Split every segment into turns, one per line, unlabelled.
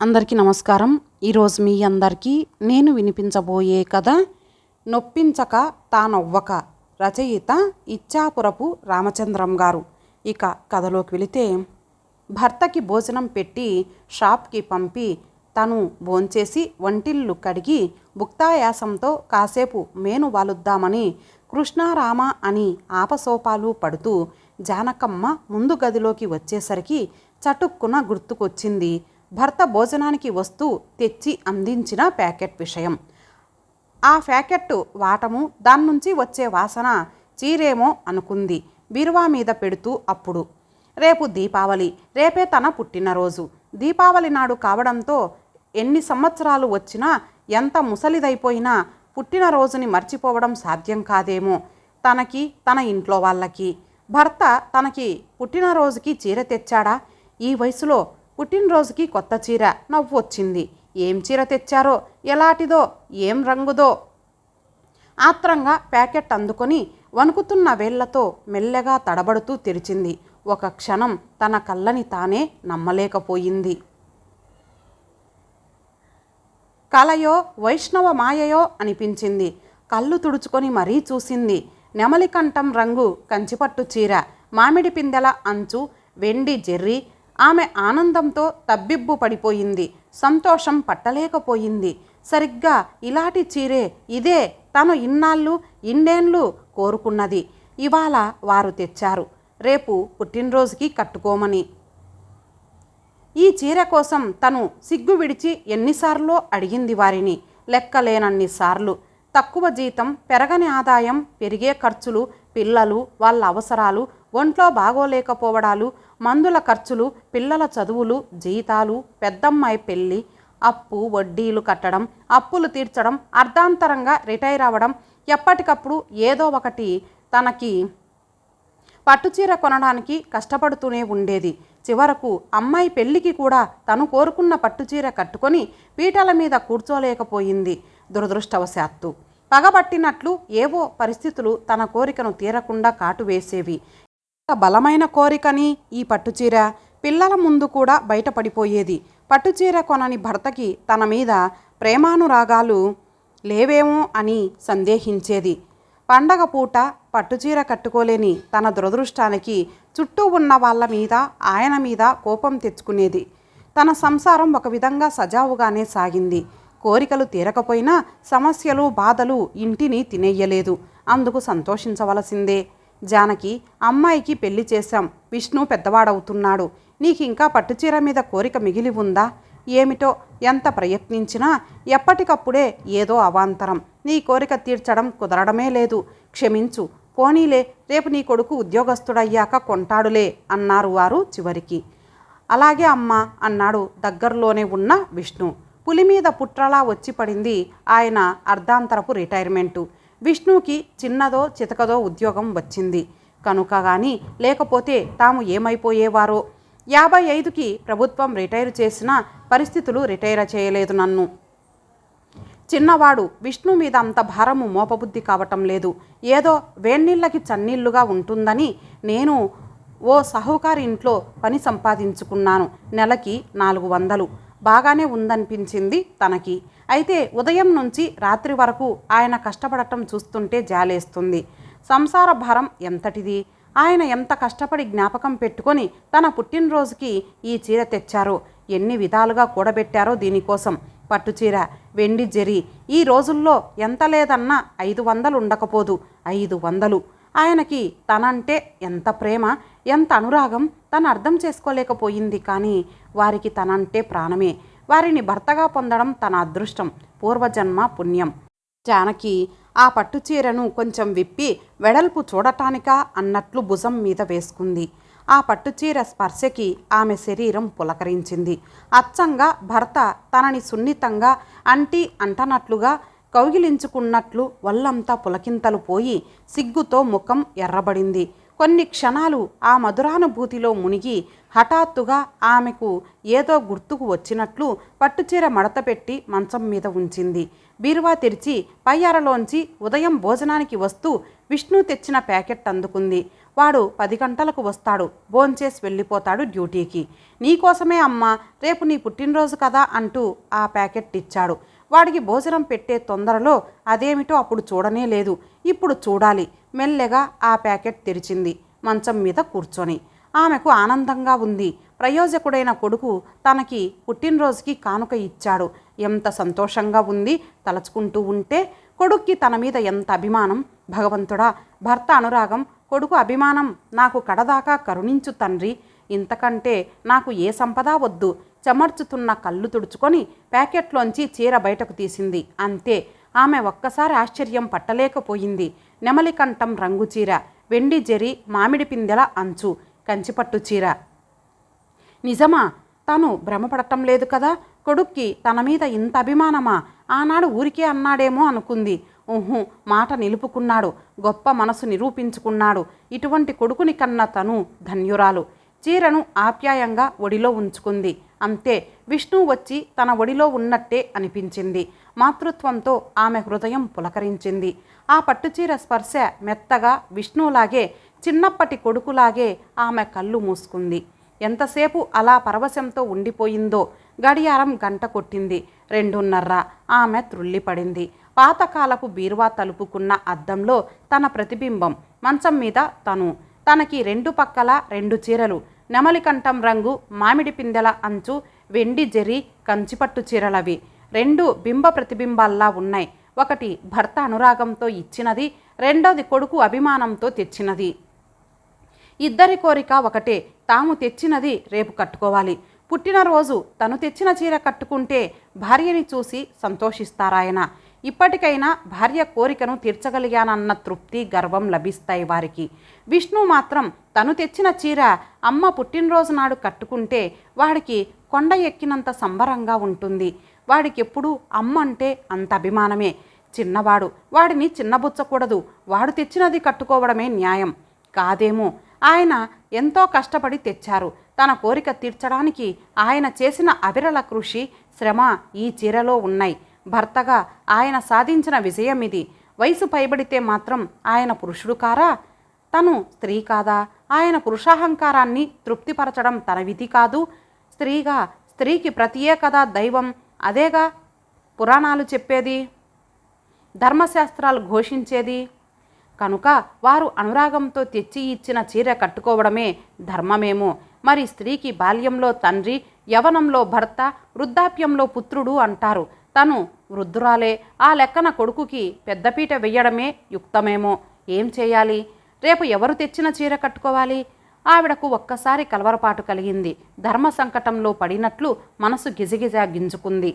అందరికీ నమస్కారం. ఈరోజు మీ అందరికీ నేను వినిపించబోయే కథ నొప్పించక తానొవ్వక. రచయిత ఇచ్చాపురపు రామచంద్రం గారు. ఇక కథలోకి వెళితే, భర్తకి భోజనం పెట్టి షాప్కి పంపి తను భోంచేసి వంటిల్లు కడిగి భుక్తాయాసంతో కాసేపు మేను వాలుద్దామని కృష్ణారామ అని ఆపసోపాలు పడుతూ జానకమ్మ ముందు గదిలోకి వచ్చేసరికి చటుక్కున గుర్తుకొచ్చింది భర్త భోజనానికి వస్తూ తెచ్చి అందించిన ప్యాకెట్ విషయం. ఆ ప్యాకెట్ వాటము, దాని నుంచి వచ్చే వాసన చీరేమో అనుకుంది బీరువా మీద పెడుతూ. అప్పుడు రేపు దీపావళి, రేపే తన పుట్టినరోజు. దీపావళి నాడు కావడంతో ఎన్ని సంవత్సరాలు వచ్చినా, ఎంత ముసలిదైపోయినా పుట్టినరోజుని మర్చిపోవడం సాధ్యం కాదేమో తనకి, తన ఇంట్లో వాళ్ళకి. భర్త తనకి పుట్టినరోజుకి చీర తెచ్చాడా? ఈ వయసులో పుట్టినరోజుకి కొత్త చీర. నవ్వు వచ్చింది. ఏం చీర తెచ్చారో, ఎలాంటిదో, ఏం రంగుదో? ఆత్రంగా ప్యాకెట్ అందుకొని వణుకుతున్న వేళ్లతో మెల్లగా తడబడుతూ తెరిచింది. ఒక క్షణం తన కళ్ళని తానే నమ్మలేకపోయింది. కలయో వైష్ణవ మాయయో అనిపించింది. కళ్ళు తుడుచుకొని మరీ చూసింది. నెమలికంఠం రంగు కంచిపట్టు చీర, మామిడి పిందెల అంచు, వెండి జెర్రీ. ఆమె ఆనందంతో తబ్బిబ్బు పడిపోయింది. సంతోషం పట్టలేకపోయింది. సరిగ్గా ఇలాంటి చీరే, ఇదే తను ఇన్నేళ్ళు కోరుకున్నది. ఇవాళ వారు తెచ్చారు, రేపు పుట్టినరోజుకి కట్టుకోమని. ఈ చీర కోసం తను సిగ్గు విడిచి ఎన్నిసార్లో అడిగింది వారిని, లెక్కలేనన్నిసార్లు. తక్కువ జీతం, పెరగని ఆదాయం, పెరిగే ఖర్చులు, పిల్లలు, వాళ్ళ అవసరాలు, ఒంట్లో బాగోలేకపోవడాలు, మందుల ఖర్చులు, పిల్లల చదువులు, జీతాలు, పెద్దమ్మాయి పెళ్ళి, అప్పు వడ్డీలు కట్టడం, అప్పులు తీర్చడం, అర్ధాంతరంగా రిటైర్ అవ్వడం. ఎప్పటికప్పుడు ఏదో ఒకటి. తనకి పట్టుచీర కొనడానికి కష్టపడుతూనే ఉండేది. చివరకు అమ్మాయి పెళ్ళికి కూడా తను కోరుకున్న పట్టుచీర కట్టుకొని పీటల మీద కూర్చోలేకపోయింది. దురదృష్టవశాత్తు పగబట్టినట్లు ఏవో పరిస్థితులు తన కోరికను తీరకుండా కాటువేసేవి. బలమైన కోరికని ఈ పట్టుచీర పిల్లల ముందు కూడా బయటపడిపోయేది. పట్టుచీర కొనని భర్తకి తన మీద ప్రేమానురాగాలు లేవేమో అని సందేహించేది. పండగ పూట పట్టుచీర కట్టుకోలేని తన దురదృష్టానికి చుట్టూ ఉన్న వాళ్ళ మీద, ఆయన మీద కోపం తెచ్చుకునేది. తన సంసారం ఒక విధంగా సజావుగానే సాగింది. కోరికలు తీరకపోయినా సమస్యలు, బాధలు ఇంటిని తినేయ్యలేదు. అందుకు సంతోషించవలసిందే. జానకి, అమ్మాయికి పెళ్లి చేశాం. విష్ణు పెద్దవాడవుతున్నాడు. నీకింకా పట్టుచీర మీద కోరిక మిగిలి ఉందా? ఏమిటో, ఎంత ప్రయత్నించినా ఎప్పటికప్పుడే ఏదో అవాంతరం. నీ కోరిక తీర్చడం కుదరడమే లేదు. క్షమించు. పోనీలే, రేపు నీ కొడుకు ఉద్యోగస్తుడయ్యాక కొంటాడులే అన్నారు వారు చివరికి. అలాగే అమ్మా అన్నాడు దగ్గరలోనే ఉన్న విష్ణు. పులి మీద పుట్రలా వచ్చి పడింది ఆయన అర్ధాంతరపు రిటైర్మెంటు. విష్ణుకి చిన్నదో చితకదో ఉద్యోగం వచ్చింది కనుక గాని, లేకపోతే తాము ఏమైపోయేవారో. 55కి ప్రభుత్వం రిటైరు చేసిన పరిస్థితులు రిటైర్ చేయలేదు నన్ను. చిన్నవాడు. విష్ణు మీద అంత భారము మోపబుద్ధి కావటం లేదు. ఏదో వేన్నీళ్ళకి చన్నీళ్లుగా ఉంటుందని నేను ఓ సాహుకారి ఇంట్లో పని సంపాదించుకున్నాను. నెలకి 400. బాగానే ఉందనిపించింది తనకి. అయితే ఉదయం నుంచి రాత్రి వరకు ఆయన కష్టపడటం చూస్తుంటే జాలేస్తుంది. సంసార భారం ఎంతటిది! ఆయన ఎంత కష్టపడి జ్ఞాపకం పెట్టుకొని తన పుట్టినరోజుకి ఈ చీర తెచ్చారో, ఎన్ని విధాలుగా కూడబెట్టారో దీనికోసం. పట్టుచీర, వెండి జెరీ. ఈ రోజుల్లో ఎంత లేదన్నా 500 ఉండకపోదు. 500. ఆయనకి తనంటే ఎంత ప్రేమ, ఎంత అనురాగం తను అర్థం చేసుకోలేకపోయింది. కానీ వారికి తనంటే ప్రాణమే. వారిని భర్తగా పొందడం తన అదృష్టం, పూర్వజన్మ పుణ్యం. జానకి ఆ పట్టుచీరను కొంచెం విప్పి వెడల్పు చూడటానికా అన్నట్లు భుజం మీద వేసుకుంది. ఆ పట్టుచీర స్పర్శకి ఆమె శరీరం పులకరించింది. అచ్చంగా భర్త తనని సున్నితంగా అంటనట్లుగా కౌగిలించుకున్నట్లు వల్లంతా పులకింతలు పోయి సిగ్గుతో ముఖం ఎర్రబడింది. కొన్ని క్షణాలు ఆ మధురానుభూతిలో మునిగి హఠాత్తుగా ఆమెకు ఏదో గుర్తుకు వచ్చినట్లు పట్టుచీర మడతపెట్టి మంచం మీద ఉంచింది. బీరువా తెరిచి పై అరలోంచి ఉదయం భోజనానికి వస్తూ విష్ణు తెచ్చిన ప్యాకెట్ అందుకుంది. వాడు 10 గంటలకు వస్తాడు, భోంచేసి వెళ్ళిపోతాడు డ్యూటీకి. నీకోసమే అమ్మా, రేపు నీ పుట్టినరోజు కదా అంటూ ఆ ప్యాకెట్ ఇచ్చాడు. వాడికి భోజనం పెట్టే తొందరలో అదేమిటో అప్పుడు చూడనే లేదు, ఇప్పుడు చూడాలి. మెల్లగా ఆ ప్యాకెట్ తెరిచింది, మంచం మీద కూర్చొని. ఆమెకు ఆనందంగా ఉంది. ప్రయోజకుడైన కొడుకు తనకి పుట్టినరోజుకి కానుక ఇచ్చాడు. ఎంత సంతోషంగా ఉంది తలచుకుంటూ ఉంటే. కొడుక్కి తన మీద ఎంత అభిమానం. భగవంతుడా, భర్త అనురాగం, కొడుకు అభిమానం నాకు కడదాకా కరుణించు తండ్రి. ఇంతకంటే నాకు ఏ సంపద వద్దు. చెమర్చుతున్న కళ్ళు తుడుచుకొని ప్యాకెట్లోంచి చీర బయటకు తీసింది. అంతే. ఆమె ఒక్కసారి ఆశ్చర్యం పట్టలేకపోయింది. నెమలికంఠం రంగు చీర, వెండి జెరి, మామిడి పిందెల అంచు, కంచిపట్టు చీర. నిజమా? తను భ్రమపడటం లేదు కదా? కొడుక్కి తన మీద ఇంత అభిమానమా? ఆనాడు ఊరికే అన్నాడేమో అనుకుంది. మాట నిలుపుకున్నాడు, గొప్ప మనసు నిరూపించుకున్నాడు. ఇటువంటి కొడుకుని కన్న తను ధన్యురాలు. చీరను ఆప్యాయంగా ఒడిలో ఉంచుకుంది. అంతే. విష్ణు వచ్చి తన ఒడిలో ఉన్నట్టే అనిపించింది. మాతృత్వంతో ఆమె హృదయం పులకరించింది. ఆ పట్టుచీర స్పర్శ మెత్తగా విష్ణులాగే, చిన్నప్పటి కొడుకులాగే ఆమె కళ్ళు మూసుకుంది. ఎంతసేపు అలా పరవశంతో ఉండిపోయిందో. గడియారం గంట కొట్టింది. 2:30. ఆమె త్రుళ్ళిపడింది. పాతకాలపు బీరువా తలుపుకున్న అద్దంలో తన ప్రతిబింబం, మంచం మీద తను. తనకి 2 పక్కల 2 చీరలు, నెమలికంఠం రంగు, మామిడి పిందెల అంచు, వెండి జెరి, కంచిపట్టు చీరలవి. 2 బింబ ప్రతిబింబాల్లా ఉన్నాయి. ఒకటి భర్త అనురాగంతో ఇచ్చినది, రెండోది కొడుకు అభిమానంతో తెచ్చినది. ఇద్దరి కోరిక ఒకటే, తాము తెచ్చినది రేపు కట్టుకోవాలి. పుట్టినరోజు తను తెచ్చిన చీర కట్టుకుంటే భార్యని చూసి సంతోషిస్తారాయన. ఇప్పటికైనా భార్య కోరికను తీర్చగలిగానన్న తృప్తి, గర్వం లభిస్తాయి వారికి. విష్ణు మాత్రం తను తెచ్చిన చీర అమ్మ పుట్టినరోజు నాడు కట్టుకుంటే వాడికి కొండ ఎక్కినంత సంబరంగా ఉంటుంది. వాడికెప్పుడు అమ్మ అంటే అంత అభిమానమే. చిన్నవాడు, వాడిని చిన్నబుచ్చకూడదు. వాడు తెచ్చినది కట్టుకోవడమే న్యాయం కాదేమో. ఆయన ఎంతో కష్టపడి తెచ్చారు. తన కోరిక తీర్చడానికి ఆయన చేసిన అవిరళ కృషి, శ్రమ ఈ చీరలో ఉన్నాయి. భర్తగా ఆయన సాధించిన విజయం ఇది. వయసు పైబడితే మాత్రం ఆయన పురుషుడు కారా? తను స్త్రీ కాదా? ఆయన పురుషాహంకారాన్ని తృప్తిపరచడం తన విధి కాదు. స్త్రీగా స్త్రీకి ప్రతియే కదా దైవం. అదేగా పురాణాలు చెప్పేది, ధర్మశాస్త్రాలు ఘోషించేది. కనుక వారు అనురాగంతో తెచ్చి ఇచ్చిన చీర కట్టుకోవడమే ధర్మమేమో. మరి స్త్రీకి బాల్యంలో తండ్రి, యవనంలో భర్త, వృద్ధాప్యంలో పుత్రుడు అంటారు. తను వృద్ధురాలే. ఆ లెక్కన కొడుకుకి పెద్దపీట వెయ్యడమే యుక్తమేమో. ఏం చేయాలి? రేపు ఎవరు తెచ్చిన చీర కట్టుకోవాలి? ఆవిడకు ఒక్కసారి కలవరపాటు కలిగింది. ధర్మ సంకటంలో పడినట్లు మనసు గిజగిజా గింజుకుంది.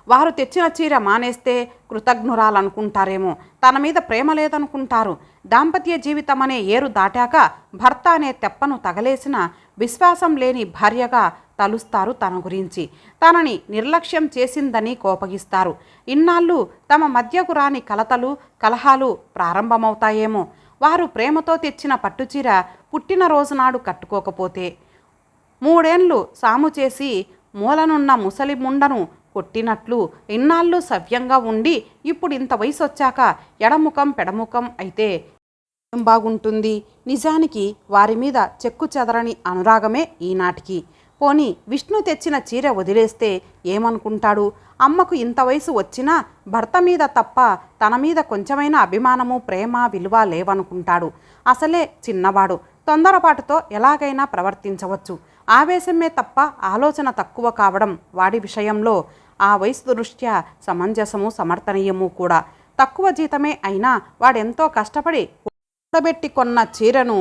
వారు తెచ్చిన చీర మానేస్తే కృతజ్ఞురాలనుకుంటారేమో. తన మీద ప్రేమ లేదనుకుంటారు. దాంపత్య జీవితం అనే ఏరు దాటాక భర్త అనే తెప్పను తగలేసిన విశ్వాసం లేని భార్యగా తలుస్తారు తన గురించి. తనని నిర్లక్ష్యం చేసిందని కోపగిస్తారు. ఇన్నాళ్ళు తమ మధ్యకు రాని కలతలు, కలహాలు ప్రారంభమవుతాయేమో. వారు ప్రేమతో తెచ్చిన పట్టుచీర పుట్టినరోజు నాడు కట్టుకోకపోతే, 3 ఏళ్ళు సాము చేసి మూలనున్న ముసలి ముండను కొట్టినట్లు ఇన్నాళ్ళు సవ్యంగా ఉండి ఇప్పుడు ఇంత వయసు వచ్చాక ఎడముఖం పెడముఖం అయితే ఏం బాగుంటుంది? నిజానికి వారి మీద చెక్కు చెదరని అనురాగమే ఈనాటికి. పోనీ విష్ణు తెచ్చిన చీర వదిలేస్తే ఏమనుకుంటాడు? అమ్మకు ఇంత వయసు వచ్చినా భర్త మీద తప్ప తన మీద కొంచెమైనా అభిమానము, ప్రేమ, విలువ లేవనుకుంటాడు. అసలే చిన్నవాడు. తొందరపాటుతో ఎలాగైనా ప్రవర్తించవచ్చు. ఆవేశమే తప్ప ఆలోచన తక్కువ కావడం వాడి విషయంలో ఆ వయసు దృష్ట్యా సమంజసము, సమర్థనీయము కూడా. తక్కువ జీతమే అయినా వాడెంతో కష్టపడి కూడబెట్టి కొన్న చీరను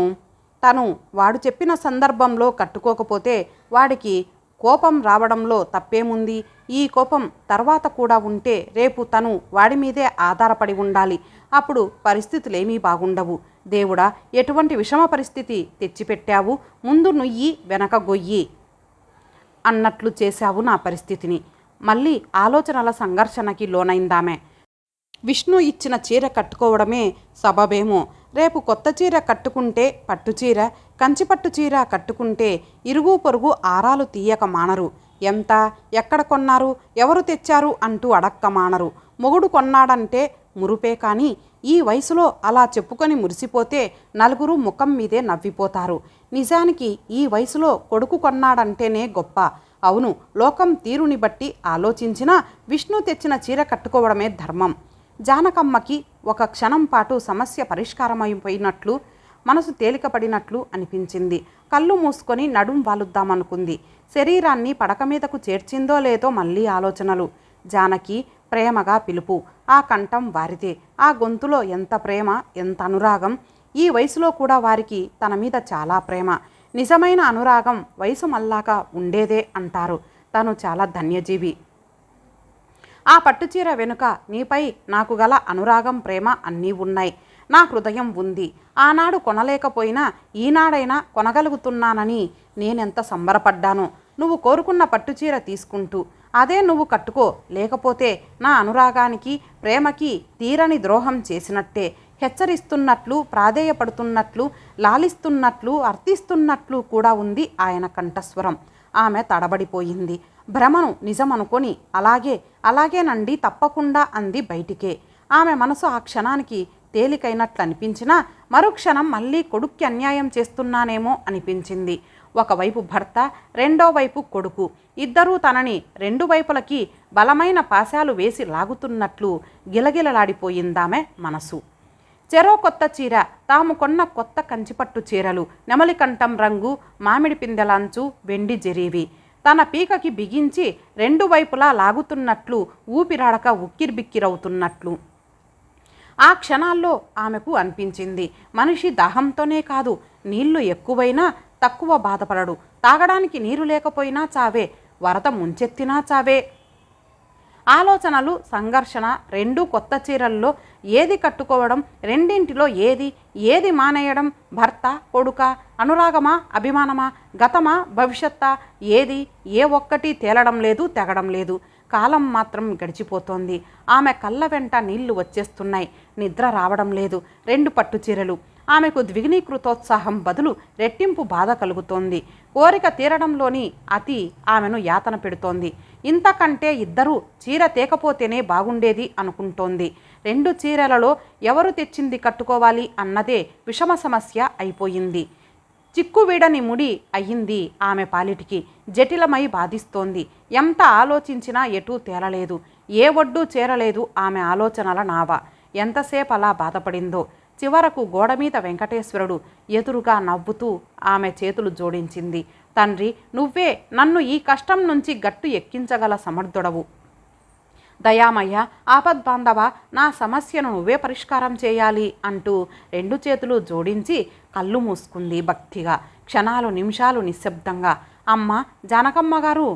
తను వాడు చెప్పిన సందర్భంలో కట్టుకోకపోతే వాడికి కోపం రావడంలో తప్పేముంది? ఈ కోపం తర్వాత కూడా ఉంటే రేపు తను వాడి మీదే ఆధారపడి ఉండాలి. అప్పుడు పరిస్థితులేమీ బాగుండవు. దేవుడా, ఎటువంటి విషమ పరిస్థితి తెచ్చిపెట్టావు? ముందు నుయ్యి వెనక గొయ్యి అన్నట్లు చేశావు నా పరిస్థితిని. మళ్ళీ ఆలోచనల సంఘర్షణకి లోనైందామె. విష్ణు ఇచ్చిన చీర కట్టుకోవడమే సబబేమో. రేపు కొత్త చీర కట్టుకుంటే, పట్టుచీర, కంచిపట్టు చీర కట్టుకుంటే ఇరుగు పొరుగు ఆరాలు తీయక మానరు. ఎంత, ఎక్కడ కొన్నారు, ఎవరు తెచ్చారు అంటూ అడక్క మానరు. మొగుడు కొన్నాడంటే మురుపే కానీ ఈ వయసులో అలా చెప్పుకొని మురిసిపోతే నలుగురు ముఖం మీదే నవ్విపోతారు. నిజానికి ఈ వయసులో కొడుకు కొన్నాడంటేనే గొప్ప. అవును, లోకం తీరుని బట్టి ఆలోచించినా విష్ణు తెచ్చిన చీర కట్టుకోవడమే ధర్మం. జానకమ్మకి ఒక క్షణం పాటు సమస్య పరిష్కారమైపోయినట్లు, మనసు తేలికపడినట్లు అనిపించింది. కళ్ళు మూసుకొని నడుం వాలుద్దామనుకుంది. శరీరాన్ని పడక మీదకు చేర్చిందో లేదో మళ్ళీ ఆలోచనలు. జానకి ప్రేమగా పిలుపు. ఆ కంఠం వారిదే. ఆ గొంతులో ఎంత ప్రేమ, ఎంత అనురాగం. ఈ వయసులో కూడా వారికి తన మీద చాలా ప్రేమ. నిజమైన అనురాగం వయసు మల్లాక ఉండేదే అంటారు. తను చాలా ధన్యజీవి. ఆ పట్టుచీర వెనుక నీపై నాకు గల అనురాగం, ప్రేమ అన్నీ ఉన్నాయి. నా హృదయం ఉంది. ఆనాడు కొనలేకపోయినా ఈనాడైనా కొనగలుగుతున్నానని నేనెంత సంబరపడ్డానో. నువ్వు కోరుకున్న పట్టుచీర తీసుకుంటూ అదే నువ్వు కట్టుకో. లేకపోతే నా అనురాగానికి, ప్రేమకి తీరని ద్రోహం చేసినట్టే. హెచ్చరిస్తున్నట్లు, ప్రాధేయపడుతున్నట్లు, లాలిస్తున్నట్లు, అర్థిస్తున్నట్లు కూడా ఉంది ఆయన కంఠస్వరం. ఆమె తడబడిపోయింది. భ్రమను నిజమనుకొని అలాగేనండి తప్పకుండా అంది బయటికే. ఆమె మనసు ఆ క్షణానికి తేలికైనట్లు అనిపించినా మరుక్షణం మళ్ళీ కొడుక్కి అన్యాయం చేస్తున్నానేమో అనిపించింది. ఒకవైపు భర్త, రెండో వైపు కొడుకు, ఇద్దరూ తనని రెండు వైపులకి బలమైన పాశాలు వేసి లాగుతున్నట్లు గిలగిలలాడిపోయిందామె మనసు. చెరో కొత్త చీర, తాము కొన్న కొత్త కంచిపట్టు చీరలు, నెమలికంఠం రంగు, మామిడి పిందెలాంచు, వెండి జరీవి తన పీకకి బిగించి రెండు వైపులా లాగుతున్నట్లు, ఊపిరాడక ఉక్కిరిబిక్కిరవుతున్నట్లు ఆ క్షణాల్లో ఆమెకు అనిపించింది. మనిషి దాహంతోనే కాదు, నీళ్లు ఎక్కువైనా తక్కువ బాధపడడు. తాగడానికి నీరు లేకపోయినా చావే, వరద ముంచెత్తినా చావే. ఆలోచనలు, సంఘర్షణ. రెండు కొత్త చీరల్లో ఏది కట్టుకోవడం, రెండింటిలో ఏది మానేయడం? భర్త, కొడుక, అనురాగమా, అభిమానమా, గతమా, భవిష్యత్తా? ఏ ఒక్కటి తేలడం లేదు, తెగడం లేదు. కాలం మాత్రం గడిచిపోతోంది. ఆమె కళ్ళ వెంట నీళ్లు వచ్చేస్తున్నాయి. నిద్ర రావడం లేదు. రెండు పట్టుచీరలు. ఆమెకు ద్విగుణీకృతోత్సాహం బదులు రెట్టింపు బాధ కలుగుతోంది. కోరిక తీరడంలోని అతి ఆమెను యాతన పెడుతోంది. ఇంతకంటే ఇద్దరూ చీర తేకపోతేనే బాగుండేది అనుకుంటోంది. రెండు చీరలలో ఎవరు తెచ్చింది కట్టుకోవాలి అన్నదే విషమ సమస్య అయిపోయింది. చిక్కువీడని ముడి అయ్యింది ఆమె పాలిటికి. జటిలమై బాధిస్తోంది. ఎంత ఆలోచించినా ఎటూ తేలలేదు. ఏ ఒడ్డు చేరలేదు ఆమె ఆలోచనల నావ. ఎంతసేపు అలా బాధపడిందో. చివరకు గోడమీద వెంకటేశ్వరుడు ఎదురుగా నవ్వుతూ ఆమె చేతులు జోడించింది. తండ్రి, నువ్వే నన్ను ఈ కష్టం నుంచి గట్టు ఎక్కించగల సమర్థుడవు. దయామయ్య, ఆపద్బాంధవ, నా సమస్యను నువ్వే పరిష్కారం చేయాలి అంటూ రెండు చేతులు జోడించి కళ్ళు మూసుకుంది భక్తిగా. క్షణాలు, నిమిషాలు నిశ్శబ్దంగా. అమ్మ జానకమ్మ గారు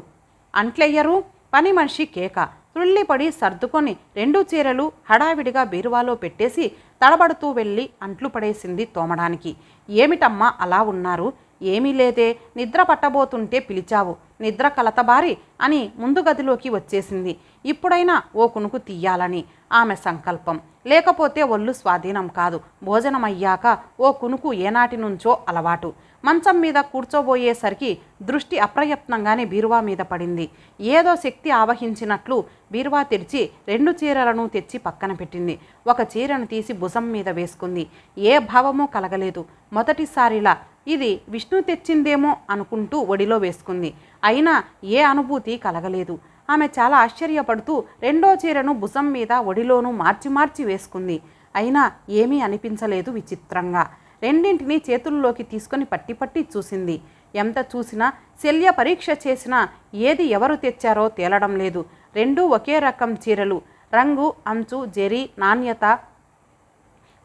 అంట్లెయ్యరు. పని మనిషి కేక. త్రుళ్ళిపడి సర్దుకొని రెండు చీరలు హడావిడిగా బీరువాలో పెట్టేసి తడబడుతూ వెళ్ళి అంట్లు పడేసింది తోమడానికి. ఏమిటమ్మా అలా ఉన్నారు? ఏమీ లేదే, నిద్ర పట్టబోతుంటే పిలిచావు, నిద్ర కలతబారి అని ముందు గదిలోకి వచ్చేసింది. ఇప్పుడైనా ఓ కునుకు తీయాలని ఆమె సంకల్పం. లేకపోతే ఒళ్ళు స్వాధీనం కాదు. భోజనమయ్యాక ఓ కునుకు ఏనాటి నుంచో అలవాటు. మంచం మీద కూర్చోబోయేసరికి దృష్టి అప్రయత్నంగానే బీరువా మీద పడింది. ఏదో శక్తి ఆవహించినట్లు బీరువా తెరిచి రెండు చీరలను తెచ్చి పక్కన పెట్టింది. ఒక చీరను తీసి భుజం మీద వేసుకుంది. ఏ భావమూ కలగలేదు. మొదటిసారిలా ఇది విష్ణు తెచ్చిందేమో అనుకుంటూ ఒడిలో వేసుకుంది. అయినా ఏ అనుభూతి కలగలేదు. ఆమె చాలా ఆశ్చర్యపడుతూ రెండో చీరను భుజం మీద ఒడిలోనూ మార్చి మార్చి వేసుకుంది. అయినా ఏమీ అనిపించలేదు. విచిత్రంగా రెండింటినీ చేతుల్లోకి తీసుకొని పట్టి పట్టి చూసింది. ఎంత చూసినా, శల్య పరీక్ష చేసినా ఏది ఎవరు తెచ్చారో తేలడం లేదు. రెండూ ఒకే రకం చీరలు. రంగు, అంచు, జరీ, నాణ్యత,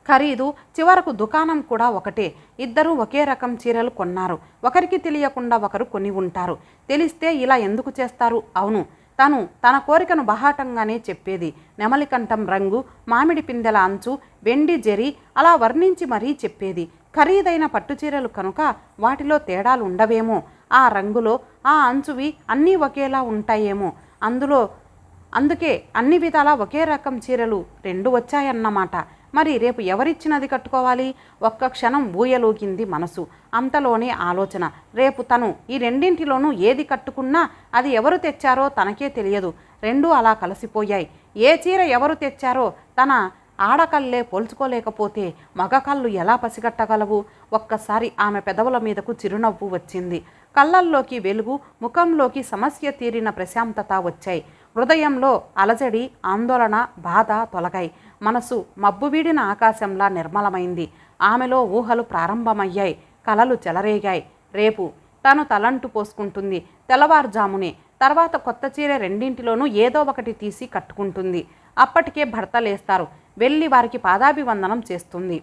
ఖరీదు, చివరకు దుకాణం కూడా ఒకటే. ఇద్దరూ ఒకే రకం చీరలు కొన్నారు. ఒకరికి తెలియకుండా ఒకరు కొని ఉంటారు. తెలిస్తే ఇలా ఎందుకు చేస్తారు? అవును, తన కోరికను బహాటంగానే చెప్పేది. నెమలికంఠం రంగు, మామిడి పిందెల అంచు, వెండి జరీ అలా వర్ణించి మరీ చెప్పేది. ఖరీదైన పట్టుచీరలు కనుక వాటిలో తేడాలు ఉండవేమో. ఆ రంగులో, ఆ అంచువి అన్నీ ఒకేలా ఉంటాయేమో. అందుకే అన్ని విధాలా ఒకే రకం చీరలు రెండు వచ్చాయన్నమాట. మరి రేపు ఎవరిచ్చినది కట్టుకోవాలి? ఒక్క క్షణం ఊయలూగింది మనసు. అంతలోనే ఆలోచన. రేపు తను ఈ రెండింటిలోనూ ఏది కట్టుకున్నా అది ఎవరు తెచ్చారో తనకే తెలియదు. రెండూ అలా కలిసిపోయాయి. ఏ చీర ఎవరు తెచ్చారో తన ఆడకళ్ళే పోల్చుకోలేకపోతే మగ కళ్ళు ఎలా పసిగట్టగలవు? ఒక్కసారి ఆమె పెదవుల మీదకు చిరునవ్వు వచ్చింది. కళ్ళల్లోకి వెలుగు, ముఖంలోకి సమస్య తీరిన ప్రశాంతత వచ్చాయి. హృదయంలో అలజడి, ఆందోళన, బాధ తొలగాయి. మనసు మబ్బువీడిన ఆకాశంలా నిర్మలమైంది. ఆమెలో ఊహలు ప్రారంభమయ్యాయి, కలలు చెలరేగాయి. రేపు తను తలంటు పోసుకుంటుంది, తెల్లవారుజామునే. తర్వాత కొత్త చీర రెండింటిలోనూ ఏదో ఒకటి తీసి కట్టుకుంటుంది. అప్పటికే భర్త లేస్తారు. వెళ్ళి వారికి పాదాభివందనం చేస్తుంది.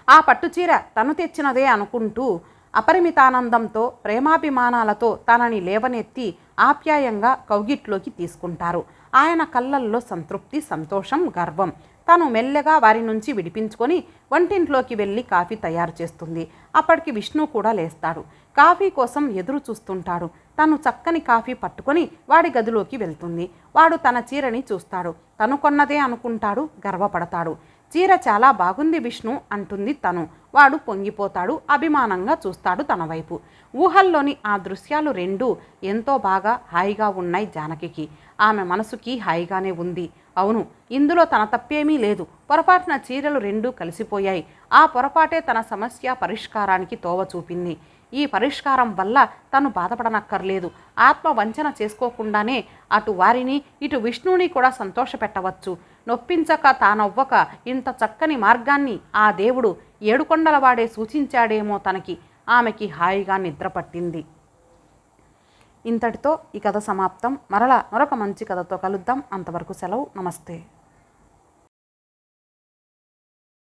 ఆ పట్టుచీర తను తెచ్చినదే అనుకుంటూ అపరిమితానందంతో, ప్రేమాభిమానాలతో తనని లేవనెత్తి ఆప్యాయంగా కౌగిట్లోకి తీసుకుంటారు. ఆయన కళ్ళల్లో సంతృప్తి, సంతోషం, గర్వం. తను మెల్లగా వారి నుంచి విడిపించుకొని వంటింట్లోకి వెళ్ళి కాఫీ తయారు చేస్తుంది. అప్పటికి విష్ణు కూడా లేస్తాడు. కాఫీ కోసం ఎదురు చూస్తుంటాడు. తను చక్కని కాఫీ పట్టుకొని వాడి గదిలోకి వెళ్తుంది. వాడు తన చీరని చూస్తాడు. తను కొన్నదే అనుకుంటాడు, గర్వపడతాడు. చీర చాలా బాగుంది విష్ణు అంటుంది తను. వాడు పొంగిపోతాడు, అభిమానంగా చూస్తాడు తన వైపు. ఊహల్లోని ఆ దృశ్యాలు రెండూ ఎంతో బాగా హాయిగా ఉన్నాయి జానకికి. ఆమె మనసుకి హాయిగానే ఉంది. అవును, ఇందులో తన తప్పేమీ లేదు. పొరపాటున చీరలు రెండూ కలిసిపోయాయి. ఆ పొరపాటే తన సమస్య పరిష్కారానికి తోవ చూపింది. ఈ పరిష్కారం వల్ల తను బాధపడనక్కర్లేదు. ఆత్మ వంచన చేసుకోకుండానే అటు వారిని, ఇటు విష్ణువుని కూడా సంతోషపెట్టవచ్చు. నొప్పించక తానవ్వక ఇంత చక్కని మార్గాన్ని ఆ దేవుడు ఏడుకొండలవాడే సూచించాడేమో తనకి. ఆమెకి హాయిగా నిద్రపట్టింది. ఇంతటితో ఈ కథ సమాప్తం. మరలా మరొక మంచి కథతో కలుద్దాం. అంతవరకు సెలవు. నమస్తే.